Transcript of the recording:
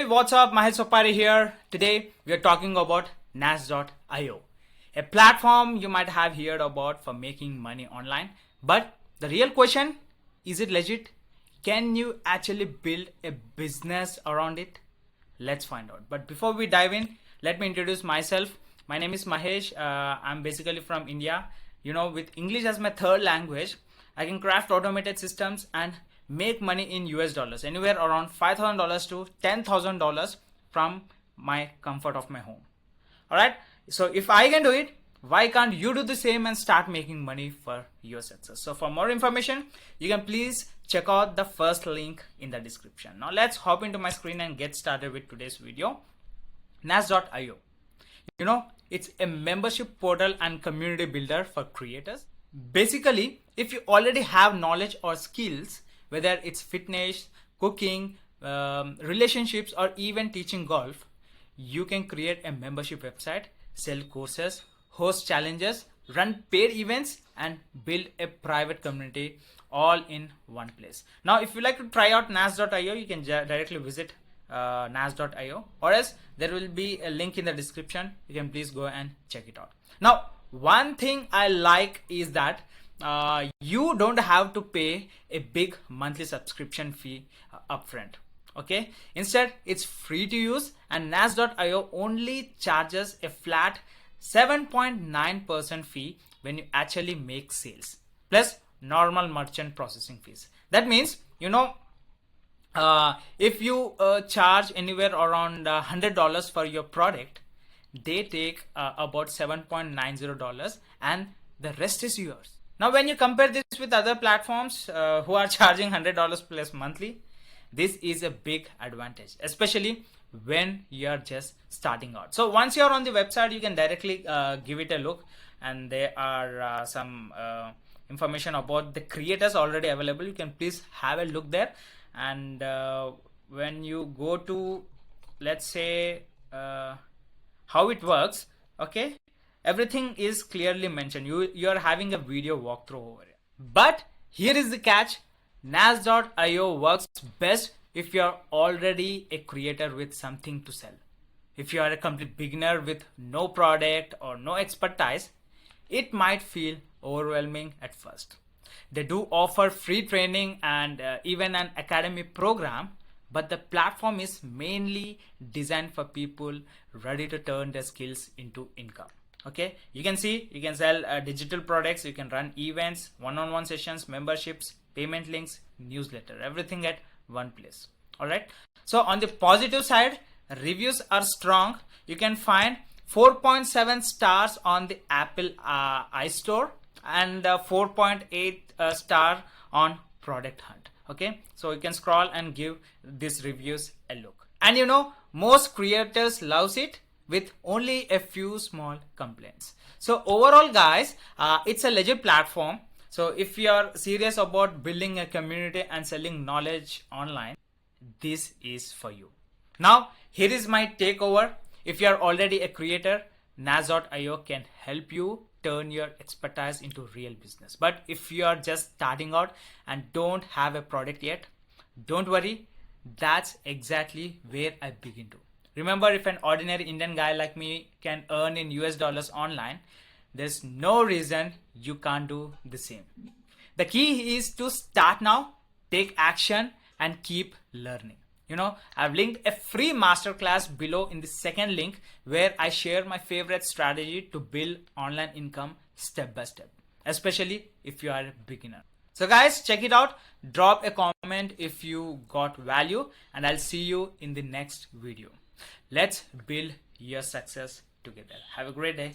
Hey, what's up? Mahesh Soppari here. Today we are talking about Nas.io, a platform you might have heard about for making money online. But the real question, is it legit? Can you actually build a business around it? Let's find out. But before we dive in, let me introduce myself. My name is Mahesh. I'm basically from India. With English as my third language, I can craft automated systems and make money in US dollars, anywhere around $5,000 to $10,000 from my comfort of my home. All right. So if I can do it, why can't you do the same and start making money for your success? So for more information, you can please check out the first link in the description. Now let's hop into my screen and get started with today's video. Nas.io. It's a membership portal and community builder for creators. Basically, if you already have knowledge or skills, whether it's fitness, cooking, relationships, or even teaching golf, you can create a membership website, sell courses, host challenges, run paid events, and build a private community all in one place. Now, if you like to try out Nas.io, you can directly visit Nas.io, or else there will be a link in the description. You can please go and check it out. Now, one thing I like is that you don't have to pay a big monthly subscription fee upfront. Okay, instead it's free to use, and Nas.io only charges a flat 7.9% fee when you actually make sales, plus normal merchant processing fees. That means if you charge anywhere around $100 for your product, they take about $7.90, and the rest is yours. Now, when you compare this with other platforms who are charging $100 plus monthly, this is a big advantage, especially when you're just starting out. So once you're on the website, you can directly give it a look, and there are some information about the creators already available. You can please have a look there. And when you go to, let's say, how it works, okay, everything is clearly mentioned. You're having a video walkthrough over here. But here is the catch. Nas.io works best if you're already a creator with something to sell. If you are a complete beginner with no product or no expertise, it might feel overwhelming at first. They do offer free training and even an academy program, but the platform is mainly designed for people ready to turn their skills into income. Okay, you can sell digital products, you can run events, one-on-one sessions, memberships, payment links, newsletter, everything at one place. All right. So on the positive side, reviews are strong. You can find 4.7 stars on the Apple iStore and 4.8 star on Product Hunt. Okay, so you can scroll and give these reviews a look. And most creators loves it with only a few small complaints. So overall, guys, it's a legit platform. So if you are serious about building a community and selling knowledge online, this is for you. Now, here is my takeover. If you are already a creator, Nas.io can help you turn your expertise into real business. But if you are just starting out and don't have a product yet, don't worry. That's exactly where I begin to. Remember, if an ordinary Indian guy like me can earn in US dollars online, there's no reason you can't do the same. The key is to start now, take action, and keep learning. I've linked a free masterclass below in the second link where I share my favorite strategy to build online income step by step, especially if you are a beginner. So guys, check it out. Drop a comment if you got value, and I'll see you in the next video. Let's build your success together. Have a great day.